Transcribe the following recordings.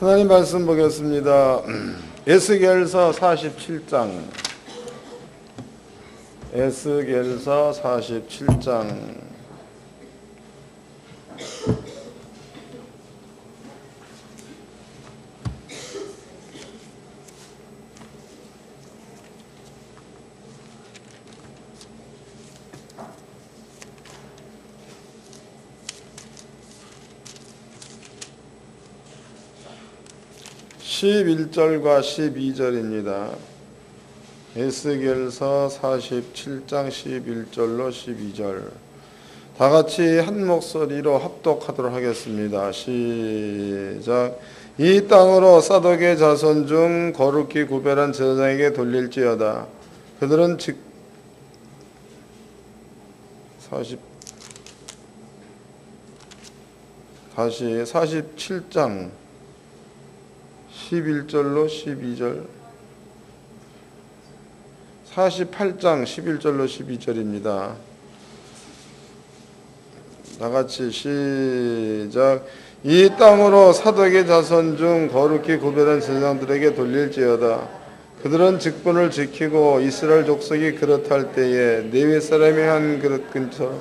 하나님 말씀 보겠습니다. 에스겔서 47장. 에스겔서 47장. (11절과) (12절입니다) 에스겔서 47장 11절로 12절 다같이 한 목소리로 합독하도록 하겠습니다. 시작. 이 땅으로 사독의 자손 중 거룩히 구별한 제사장에게 돌릴지어다. 그들은 즉 47장 11절로 12절 48장 11절로 12절입니다. 다같이 시작. 이 땅으로 사독의 자손 중 거룩히 구별한 제사장들에게 돌릴지어다. 그들은 직분을 지키고 이스라엘 족속이 그릇할 때에 레위 사람이 한 그릇 근처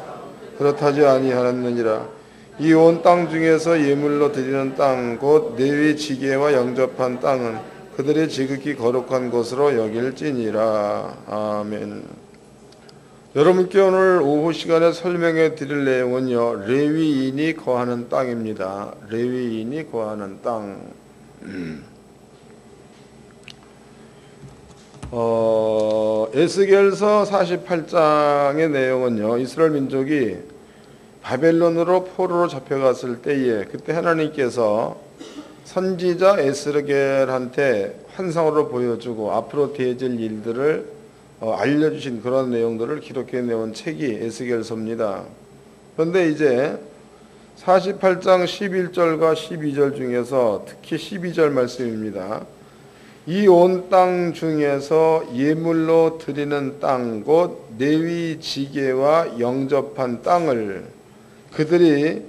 그릇하지 아니하였느니라. 이 온 땅 중에서 예물로 드리는 땅 곧 레위 지게와 영접한 땅은 그들이 지극히 거룩한 곳으로 여길지니라. 아멘. 여러분께 오늘 오후 시간에 설명해 드릴 내용은요, 레위인이 거하는 땅입니다. 레위인이 거하는 땅. 에스겔서 48장의 내용은요, 이스라엘 민족이 바벨론으로 포로로 잡혀갔을 때에 그때 하나님께서 선지자 에스겔한테 환상으로 보여주고 앞으로 되어질 일들을 알려주신 그런 내용들을 기록해 내온 책이 에스겔서입니다. 그런데 이제 48장 11절과 12절 중에서 특히 12절 말씀입니다. 이 온 땅 중에서 예물로 드리는 땅 곧 레위 지게와 영접한 땅을 그들이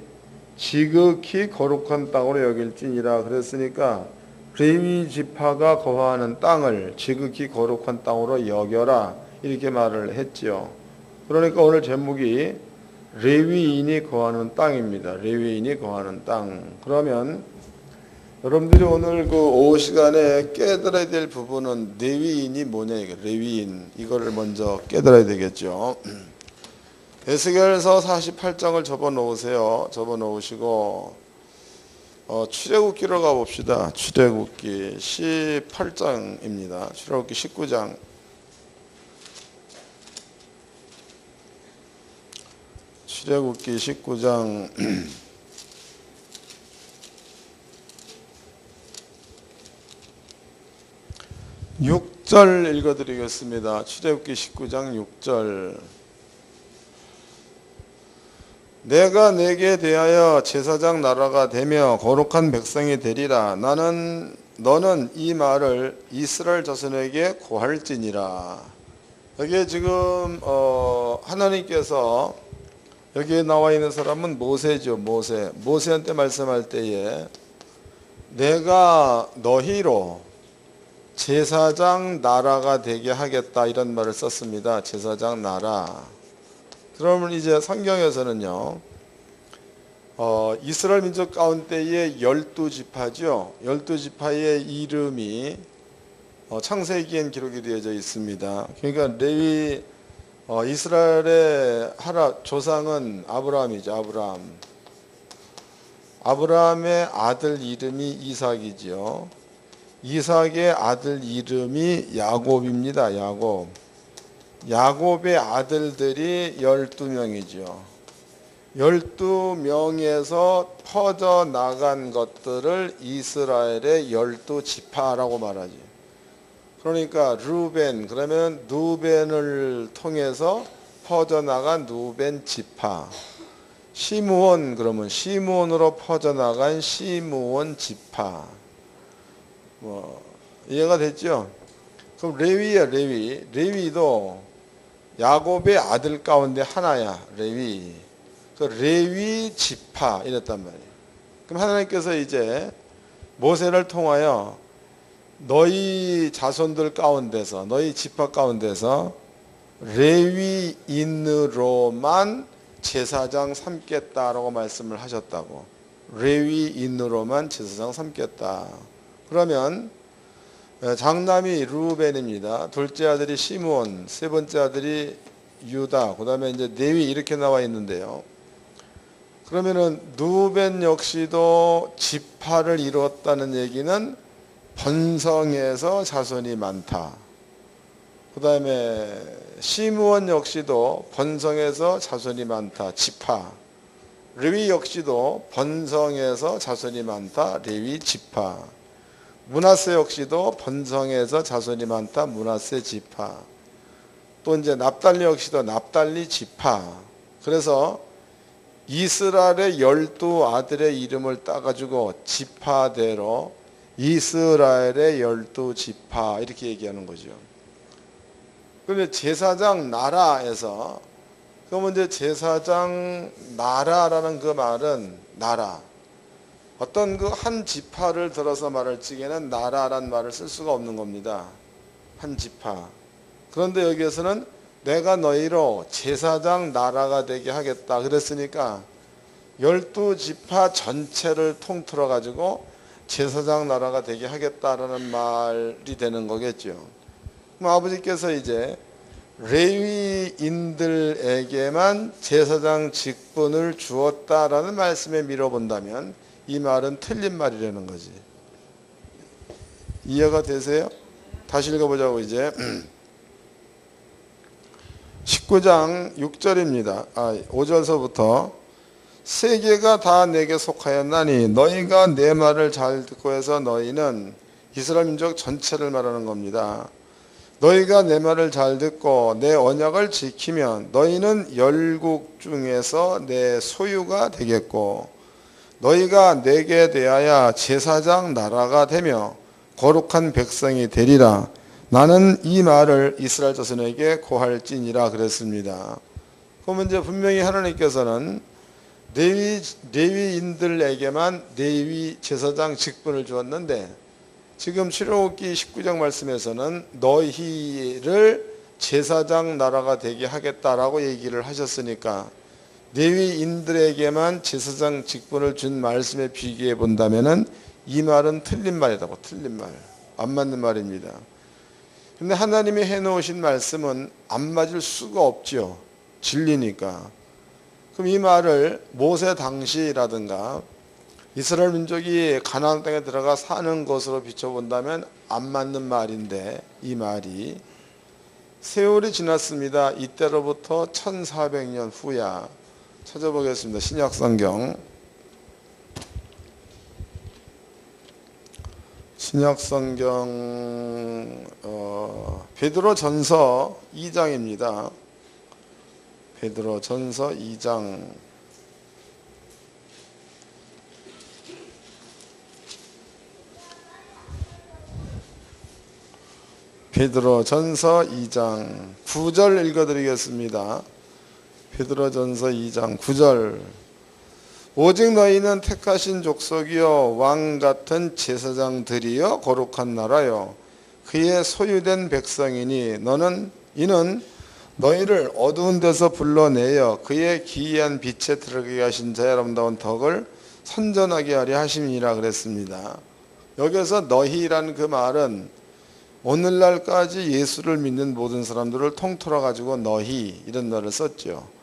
지극히 거룩한 땅으로 여길지니라. 그랬으니까 레위 지파가 거하는 땅을 지극히 거룩한 땅으로 여겨라, 이렇게 말을 했지요. 그러니까 오늘 제목이 레위인이 거하는 땅입니다. 레위인이 거하는 땅. 그러면 여러분들이 오늘 그 오후 시간에 깨달아야 될 부분은 레위인이 뭐냐, 이거 레위인, 이거를 먼저 깨달아야 되겠죠. 에스겔서 48장을 접어 놓으세요. 접어 놓으시고 출애굽기로 가봅시다. 출애굽기 18장입니다. 출애굽기 19장. 출애굽기 19장 6절 읽어드리겠습니다. 출애굽기 19장 6절. 내가 내게 대하여 제사장 나라가 되며 거룩한 백성이 되리라. 너는 이 말을 이스라엘 자손에게 고할지니라. 여기에 지금 하나님께서 여기에 나와 있는 사람은 모세죠. 모세한테 말씀할 때에 내가 너희로 제사장 나라가 되게 하겠다, 이런 말을 썼습니다. 제사장 나라. 그러면 이제 성경에서는요, 이스라엘 민족 가운데의 12지파죠. 12지파의 이름이 창세기엔 기록이 되어져 있습니다. 그러니까 레위, 이스라엘의 조상은 아브라함이죠. 아브라함의 아들 이름이 이삭이죠. 이삭의 아들 이름이 야곱입니다. 야곱의 아들들이 12명이죠. 12명에서 퍼져나간 것들을 이스라엘의 12지파라고 말하지. 그러니까 루벤, 그러면 누벤을 통해서 퍼져나간 누벤 지파. 시므온, 그러면 시므온으로 퍼져나간 시므온 지파. 이해가 됐죠? 그럼 레위야, 레위도 야곱의 아들 가운데 하나야. 레위. 그 레위 지파 이랬단 말이에요. 그럼 하나님께서 이제 모세를 통하여 너희 자손들 가운데서, 너희 지파 가운데서 레위인으로만 제사장 삼겠다라고 말씀을 하셨다고. 레위인으로만 제사장 삼겠다. 그러면 장남이 루벤입니다. 둘째 아들이 시므온, 세 번째 아들이 유다, 그 다음에 이제 레위 이렇게 나와 있는데요. 그러면은 루벤 역시도 지파를 이루었다는 얘기는 번성에서 자손이 많다. 그 다음에 시므온 역시도 번성에서 자손이 많다. 지파. 레위 역시도 번성에서 자손이 많다. 레위 지파. 므낫세 역시도 번성에서 자손이 많다. 므낫세 지파. 또 이제 납달리 역시도 납달리 지파. 그래서 이스라엘의 12아들의 이름을 따가지고 지파대로 이스라엘의 12지파 이렇게 얘기하는 거죠. 그러면 제사장 나라에서, 그러면 이제 제사장 나라라는 그 말은 나라, 어떤 그 한 지파를 들어서 말할 적에는 나라란 말을 쓸 수가 없는 겁니다. 한 지파. 그런데 여기에서는 내가 너희로 제사장 나라가 되게 하겠다 그랬으니까 12지파 전체를 통틀어 가지고 제사장 나라가 되게 하겠다라는 말이 되는 거겠죠. 그럼 아버지께서 이제 레위인들에게만 제사장 직분을 주었다라는 말씀에 밀어본다면 이 말은 틀린 말이라는 거지. 이해가 되세요? 다시 읽어보자고. 이제 19장 6절입니다. 5절서부터 세계가 다 내게 속하였나니 너희가 내 말을 잘 듣고 해서 너희는 이스라엘 민족 전체를 말하는 겁니다. 너희가 내 말을 잘 듣고 내 언약을 지키면 너희는 열국 중에서 내 소유가 되겠고 너희가 내게 대하여 제사장 나라가 되며 거룩한 백성이 되리라. 나는 이 말을 이스라엘 자손에게 고할지니라 그랬습니다. 그러면 이제 분명히 하나님께서는 레위인들에게만 레위 제사장 직분을 주었는데 지금 출애굽기 19장 말씀에서는 너희를 제사장 나라가 되게 하겠다라고 얘기를 하셨으니까 레위인들에게만 제사장 직분을 준 말씀에 비교해 본다면은 이 말은 틀린 말이라고. 틀린 말, 안 맞는 말입니다. 근데 하나님이 해놓으신 말씀은 안 맞을 수가 없죠. 진리니까. 그럼 이 말을 모세 당시라든가 이스라엘 민족이 가나안 땅에 들어가 사는 것으로 비춰본다면 안 맞는 말인데 이 말이 세월이 지났습니다. 이때로부터 1400년 후야. 찾아보겠습니다. 신약성경. 신약성경 베드로전서 2장입니다. 베드로전서 2장. 베드로전서 2장 9절 읽어드리겠습니다. 베드로전서 2장 9절. 오직 너희는 택하신 족속이요 왕같은 제사장들이요 거룩한 나라요 그의 소유된 백성이니 이는 너희를 어두운 데서 불러내어 그의 기이한 빛에 들어가게 하신 자의 아름다운 덕을 선전하게 하려 하심이라 그랬습니다. 여기서 너희라는 그 말은 오늘날까지 예수를 믿는 모든 사람들을 통틀어 가지고 너희 이런 말을 썼죠.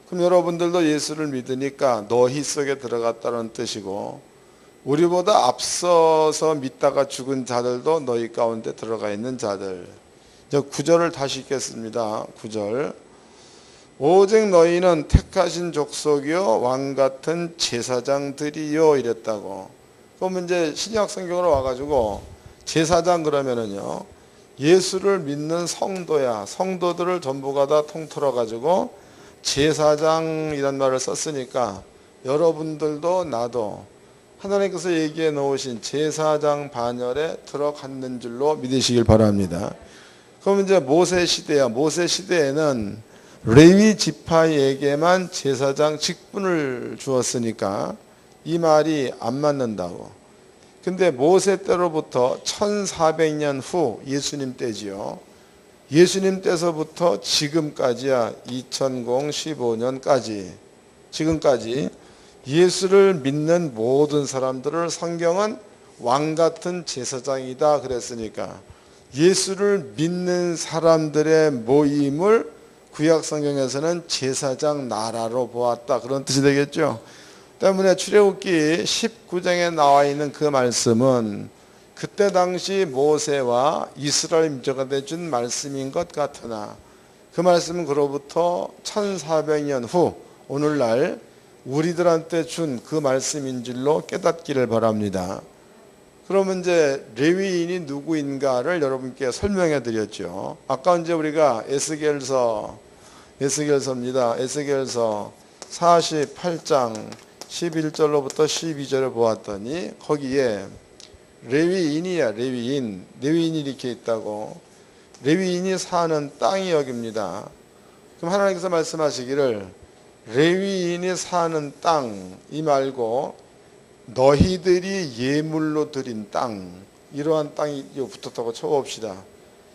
그럼 여러분들도 예수를 믿으니까 너희 속에 들어갔다는 뜻이고 우리보다 앞서서 믿다가 죽은 자들도 너희 가운데 들어가 있는 자들. 이제 9절을 다시 읽겠습니다. 9절. 오직 너희는 택하신 족속이요 왕같은 제사장들이요 이랬다고. 그럼 이제 신약 성경으로 와가지고 제사장 그러면은요 예수를 믿는 성도야. 성도들을 전부가 다 통틀어 가지고 제사장이란 말을 썼으니까 여러분들도 나도 하나님께서 얘기해 놓으신 제사장 반열에 들어갔는 줄로 믿으시길 바랍니다. 그럼 이제 모세 시대야. 모세 시대에는 레위 지파에게만 제사장 직분을 주었으니까 이 말이 안 맞는다고. 근데 모세 때로부터 1400년 후 예수님 때지요. 예수님 때서부터 지금까지야 2015년까지 지금까지 예수를 믿는 모든 사람들을 성경은 왕같은 제사장이다 그랬으니까 예수를 믿는 사람들의 모임을 구약 성경에서는 제사장 나라로 보았다 그런 뜻이 되겠죠. 때문에 출애굽기 19장에 나와 있는 그 말씀은 그때 당시 모세와 이스라엘 민족에 준 말씀인 것 같으나 그 말씀은 그로부터 1400년 후 오늘날 우리들한테 준 그 말씀인 줄로 깨닫기를 바랍니다. 그러면 이제 레위인이 누구인가를 여러분께 설명해 드렸죠. 아까 이제 우리가 에스겔서입니다. 에스겔서 48장 11절로부터 12절을 보았더니 거기에 레위인이야 레위인이 이렇게 있다고. 레위인이 사는 땅이 여기입니다. 그럼 하나님께서 말씀하시기를 레위인이 사는 땅 이 말고 너희들이 예물로 드린 땅 이러한 땅이 붙었다고 쳐봅시다.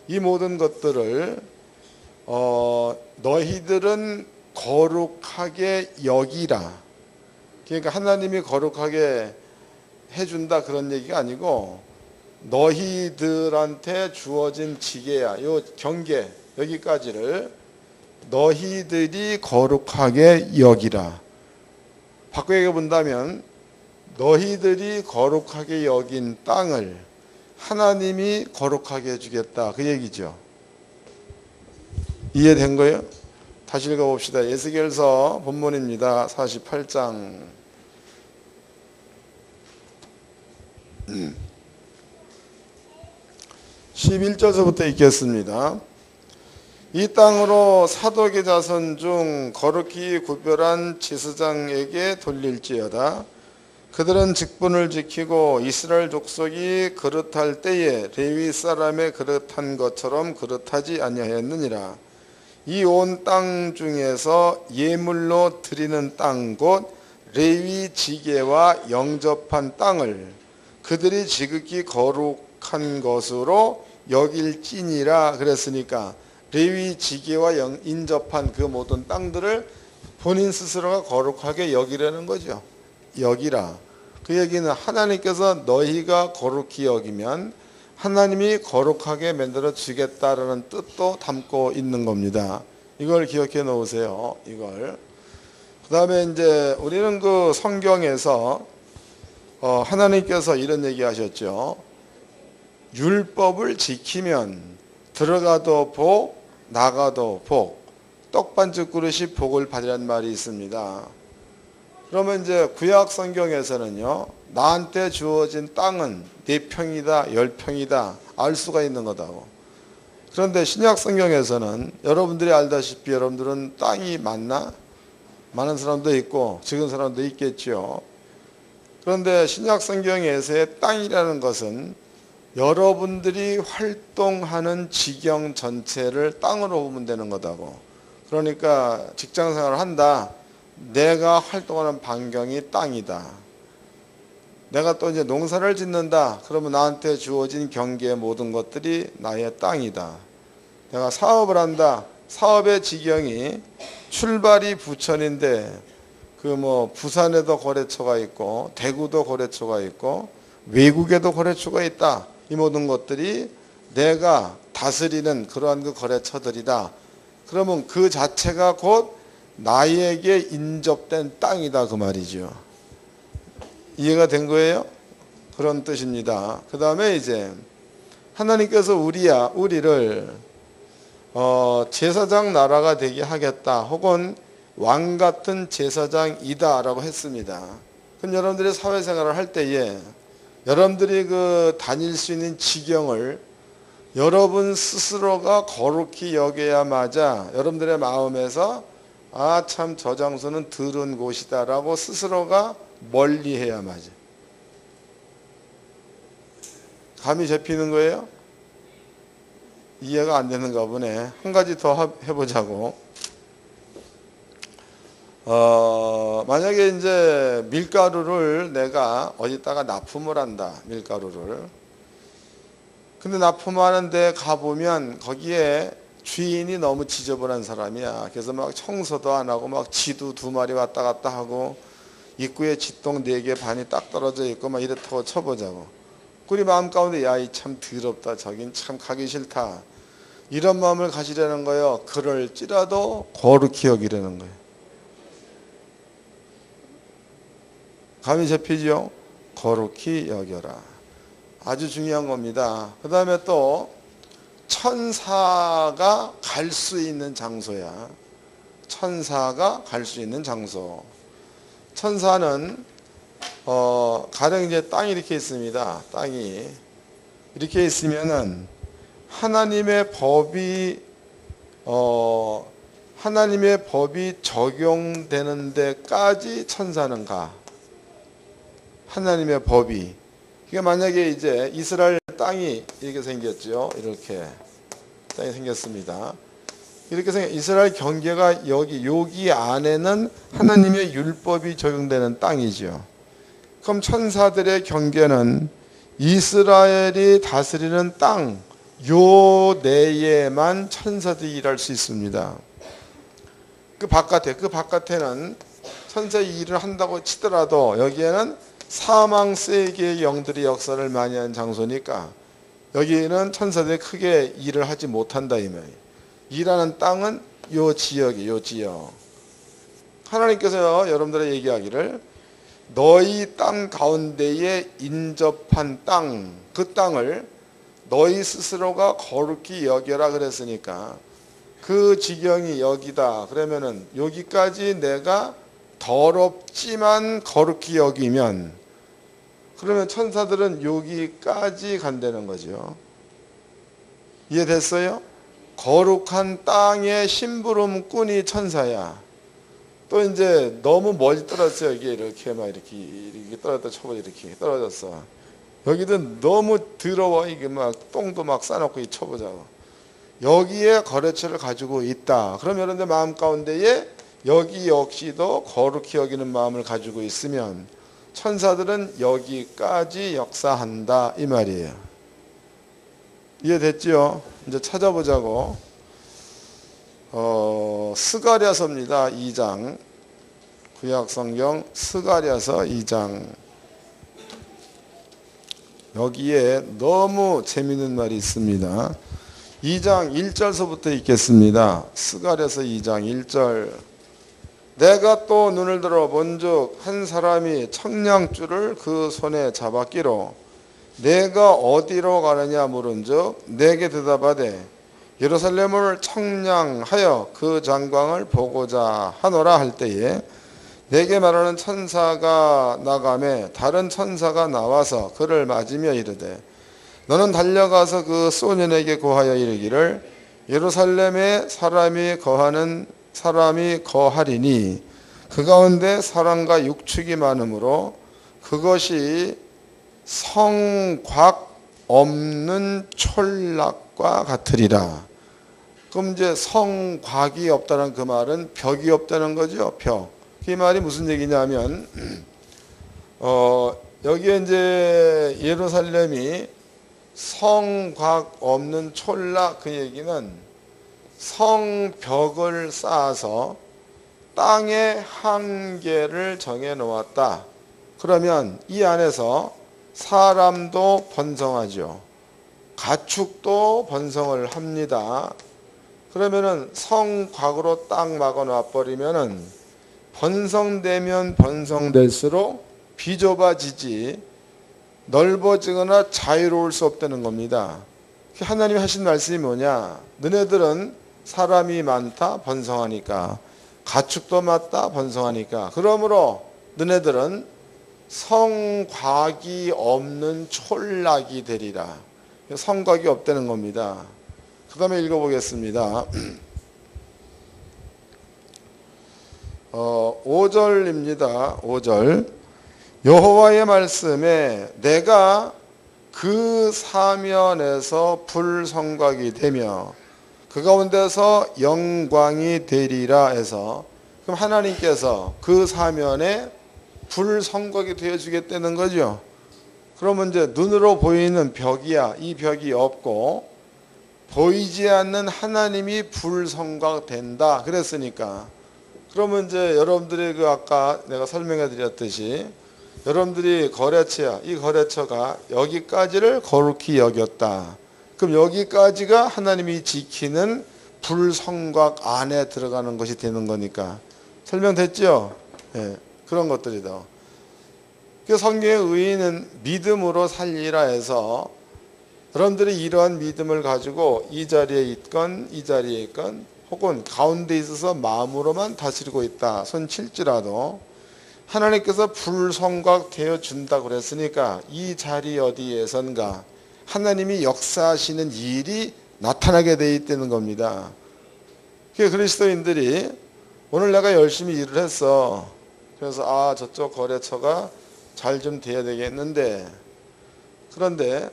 이 모든 것들을 너희들은 거룩하게 여기라. 그러니까 하나님이 거룩하게 해준다 그런 얘기가 아니고 너희들한테 주어진 지계야 요 경계 여기까지를 너희들이 거룩하게 여기라. 바꾸게 본다면 너희들이 거룩하게 여긴 땅을 하나님이 거룩하게 해주겠다 그 얘기죠. 이해된 거예요? 다시 읽어봅시다. 에스겔서 본문입니다. 48장 11절서부터 읽겠습니다. 이 땅으로 사독의 자손 중 거룩히 구별한 제사장에게 돌릴지어다. 그들은 직분을 지키고 이스라엘 족속이 그릇할 때에 레위 사람의 그릇한 것처럼 그릇하지 아니하였느니라. 이 온 땅 중에서 예물로 드리는 땅 곧 레위 지게와 영접한 땅을 그들이 지극히 거룩한 것으로 여길지니라 그랬으니까 레위 지게와 인접한 그 모든 땅들을 본인 스스로가 거룩하게 여기라는 거죠. 여기라. 그 얘기는 하나님께서 너희가 거룩히 여기면 하나님이 거룩하게 만들어 주겠다라는 뜻도 담고 있는 겁니다. 이걸 기억해 놓으세요. 이걸. 그 다음에 이제 우리는 그 성경에서 하나님께서 이런 얘기 하셨죠. 율법을 지키면 들어가도 복, 나가도 복, 떡반죽 그릇이 복을 받으라는 말이 있습니다. 그러면 이제 구약 성경에서는요, 나한테 주어진 땅은 4평이다, 10평이다 알 수가 있는 거다고. 그런데 신약 성경에서는 여러분들이 알다시피 여러분들은 땅이 많나? 많은 사람도 있고 적은 사람도 있겠죠. 그런데 신약 성경에서의 땅이라는 것은 여러분들이 활동하는 지경 전체를 땅으로 보면 되는 거다고. 그러니까 직장생활을 한다. 내가 활동하는 반경이 땅이다. 내가 또 이제 농사를 짓는다. 그러면 나한테 주어진 경계의 모든 것들이 나의 땅이다. 내가 사업을 한다. 사업의 지경이 출발이 부천인데 그 부산에도 거래처가 있고 대구도 거래처가 있고 외국에도 거래처가 있다. 이 모든 것들이 내가 다스리는 그러한 그 거래처들이다. 그러면 그 자체가 곧 나에게 인접된 땅이다 그 말이죠. 이해가 된 거예요? 그런 뜻입니다. 그 다음에 이제 하나님께서 우리를 제사장 나라가 되게 하겠다 혹은 왕같은 제사장이다 라고 했습니다. 그럼 여러분들이 사회생활을 할 때에 여러분들이 그 다닐 수 있는 지경을 여러분 스스로가 거룩히 여겨야 맞아 여러분들의 마음에서 아 참 저 장소는 더러운 곳이다 라고 스스로가 멀리해야 맞아. 감이 잡히는 거예요? 이해가 안 되는가 보네. 한 가지 더 해보자고. 만약에 이제 밀가루를 내가 어디다가 납품을 한다, 밀가루를. 근데 납품하는데 가보면 거기에 주인이 너무 지저분한 사람이야. 그래서 막 청소도 안 하고 막 쥐도 2마리 왔다 갔다 하고 입구에 쥐똥 4개 반이 딱 떨어져 있고 막 이렇다고 쳐보자고. 우리 마음 가운데 야, 이 참 더럽다. 저긴 참 가기 싫다. 이런 마음을 가지려는 거예요. 그럴지라도 거룩히 여기려는 거예요. 감이 잡히죠? 거룩히 여겨라. 아주 중요한 겁니다. 그 다음에 또 천사가 갈 수 있는 장소야. 천사가 갈 수 있는 장소. 천사는 가령 이제 땅이 이렇게 있습니다. 땅이 이렇게 있으면은 하나님의 법이 적용되는 데까지 천사는 가. 하나님의 법이. 그러니까 만약에 이제 이스라엘 땅이 이렇게 생겼죠. 이렇게 땅이 생겼습니다. 이렇게 이스라엘 경계가 여기 안에는 하나님의 율법이 적용되는 땅이죠. 그럼 천사들의 경계는 이스라엘이 다스리는 땅, 요 내에만 천사들이 일할 수 있습니다. 그 바깥에는 천사의 일을 한다고 치더라도 여기에는 사망 세계의 영들이 역사를 많이 한 장소니까 여기는 천사들이 크게 일을 하지 못한다 이 말이에요. 일하는 땅은 요 지역이에요. 요 지역. 하나님께서 여러분들의 얘기하기를 너희 땅 가운데에 인접한 땅, 그 땅을 너희 스스로가 거룩히 여겨라 그랬으니까 그 지경이 여기다. 그러면은 여기까지 내가 더럽지만 거룩히 여기면 그러면 천사들은 여기까지 간다는 거죠. 이해됐어요? 거룩한 땅의 심부름꾼이 천사야. 또 이제 너무 멀리 떨어졌어요. 이게 이렇게 막 이렇게 떨어졌다 쳐보 이렇게 떨어졌어. 여기도 너무 더러워. 이게 막 똥도 막 싸놓고 쳐보자고. 여기에 거래처를 가지고 있다. 그럼 여러분들 마음 가운데에 여기 역시도 거룩히 여기는 마음을 가지고 있으면 천사들은 여기까지 역사한다 이 말이에요. 이해됐죠? 이제 찾아보자고. 스가랴서입니다. 2장. 구약성경 스가랴서 2장. 여기에 너무 재미있는 말이 있습니다. 2장 1절서부터 읽겠습니다. 스가랴서 2장 1절. 내가 또 눈을 들어 본즉 한 사람이 청량줄을 그 손에 잡았기로 내가 어디로 가느냐 물은즉 내게 대답하되 예루살렘을 청량하여 그 장광을 보고자 하노라 할 때에 내게 말하는 천사가 나가매 다른 천사가 나와서 그를 맞으며 이르되 너는 달려가서 그 소년에게 고하여 이르기를 예루살렘에 사람이 거하리니 그 가운데 사람과 육축이 많으므로 그것이 성곽 없는 촌락과 같으리라. 그럼 이제 성곽이 없다는 그 말은 벽이 없다는 거죠. 벽. 이 말이 무슨 얘기냐면 여기에 이제 예루살렘이 성곽 없는 촌락 그 얘기는 성벽을 쌓아서 땅의 한계를 정해 놓았다. 그러면 이 안에서 사람도 번성하죠. 가축도 번성을 합니다. 그러면은 성곽으로 딱 막아 놔 버리면은 번성되면 번성될수록 비좁아지지 넓어지거나 자유로울 수 없다는 겁니다. 하나님이 하신 말씀이 뭐냐? 너네들은 사람이 많다 번성하니까 가축도 많다 번성하니까 그러므로 너네들은 성곽이 없는 촌락이 되리라. 성곽이 없다는 겁니다. 그 다음에 읽어보겠습니다. 5절입니다. 5절. 여호와의 말씀에 내가 그 사면에서 불성곽이 되며 그 가운데서 영광이 되리라 해서 그럼 하나님께서 그 사면에 불성곽이 되어주겠다는 거죠. 그러면 이제 눈으로 보이는 벽이야, 이 벽이 없고 보이지 않는 하나님이 불성곽 된다 그랬으니까, 그러면 이제 여러분들이 그 아까 내가 설명해 드렸듯이 여러분들이 거래처야, 이 거래처가 여기까지를 거룩히 여겼다. 그럼 여기까지가 하나님이 지키는 불성곽 안에 들어가는 것이 되는 거니까. 설명됐죠? 예, 그런 것들이다. 그 성경의 의인은 믿음으로 살리라 해서 여러분들이 이러한 믿음을 가지고 이 자리에 있건 이 자리에 있건 혹은 가운데 있어서 마음으로만 다스리고 있다 손 칠지라도 하나님께서 불성곽 되어준다고 그랬으니까 이 자리 어디에선가 하나님이 역사하시는 일이 나타나게 돼 있다는 겁니다. 그리스도인들이 오늘 내가 열심히 일을 했어. 그래서 저쪽 거래처가 잘 좀 돼야 되겠는데, 그런데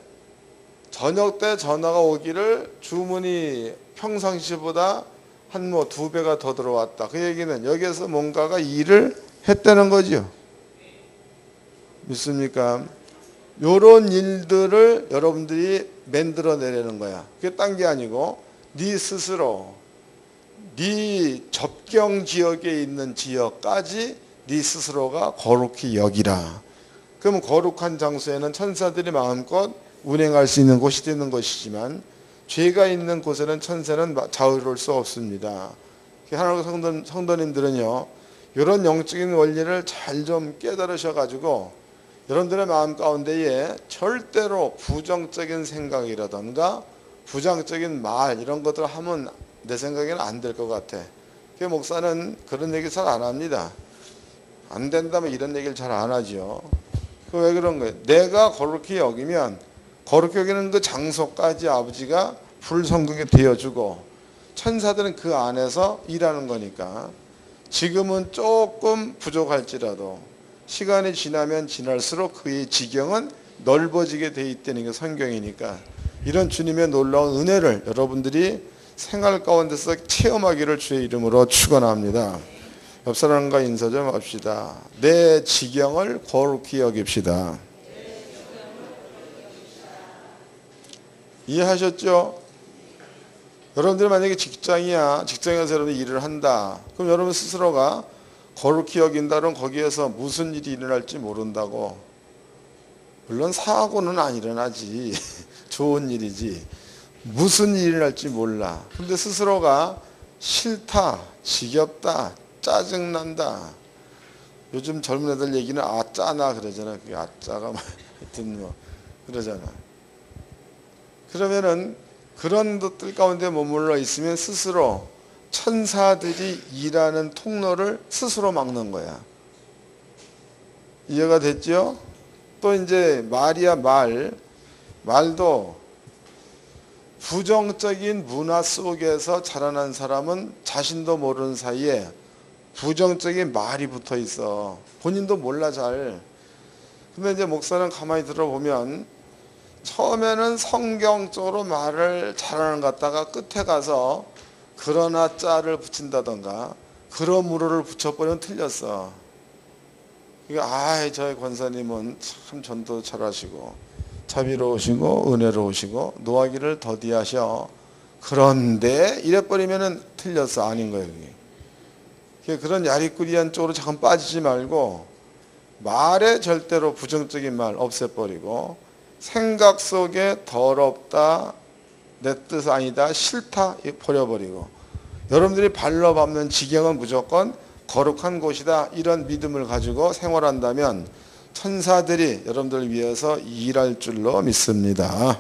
저녁 때 전화가 오기를 주문이 평상시보다 한 2배가 더 들어왔다. 그 얘기는 여기에서 뭔가가 일을 했다는 거죠. 믿습니까? 요런 일들을 여러분들이 만들어내려는 거야. 그게 딴 게 아니고 네 스스로 네 접경 지역에 있는 지역까지 네 스스로가 거룩히 여기라. 그럼 거룩한 장소에는 천사들이 마음껏 운행할 수 있는 곳이 되는 것이지만 죄가 있는 곳에는 천사는 자유로울 수 없습니다. 하나님 성도님들은요, 이런 영적인 원리를 잘 좀 깨달으셔가지고 여러분들의 마음 가운데에 절대로 부정적인 생각이라던가 부정적인 말 이런 것들을 하면 내 생각에는 안 될 것 같아. 그 목사는 그런 얘기 잘 안 합니다. 안 된다면 이런 얘기를 잘 안 하죠. 그 왜 그런 거예요? 내가 거룩히 여기면 거룩히 여기는 그 장소까지 아버지가 불성곽이 되어주고 천사들은 그 안에서 일하는 거니까 지금은 조금 부족할지라도 시간이 지나면 지날수록 그의 지경은 넓어지게 돼 있다는 게 성경이니까 이런 주님의 놀라운 은혜를 여러분들이 생활 가운데서 체험하기를 주의 이름으로 축원합니다. 옆 사람과 인사 좀 합시다. 내 지경을 거룩히 여깁시다. 이해하셨죠? 여러분들이 만약에 직장이야, 직장에서 여러분이 일을 한다. 그럼 여러분 스스로가 거룩히 여긴다면 거기에서 무슨 일이 일어날지 모른다고. 물론 사고는 안 일어나지. 좋은 일이지. 무슨 일이 일어날지 몰라. 근데 스스로가 싫다, 지겹다, 짜증난다. 요즘 젊은 애들 얘기는 짜나 그러잖아. 그게 짜가 하여튼 그러잖아. 그러면은 그런 것들 가운데 머물러 있으면 스스로 천사들이 일하는 통로를 스스로 막는 거야. 이해가 됐죠? 또 이제 말이야 말도 부정적인 문화 속에서 자라난 사람은 자신도 모르는 사이에 부정적인 말이 붙어 있어. 본인도 몰라 잘. 근데 이제 목사는 가만히 들어보면 처음에는 성경적으로 말을 잘하는 것 같다가 끝에 가서 그러나 짜를 붙인다던가 그러므로를 붙여버리면 틀렸어. 그러니까 저희 권사님은 참 전도 잘하시고 자비로우시고 은혜로우시고 노하기를 더디하셔. 그런데 이래버리면 틀렸어. 아닌 거예요. 그게. 그런 야리꾸리한 쪽으로 잠깐 빠지지 말고 말에 절대로 부정적인 말 없애버리고 생각 속에 더럽다, 내 뜻 아니다, 싫다 버려버리고 여러분들이 발로 밟는 지경은 무조건 거룩한 곳이다. 이런 믿음을 가지고 생활한다면 천사들이 여러분들을 위해서 일할 줄로 믿습니다.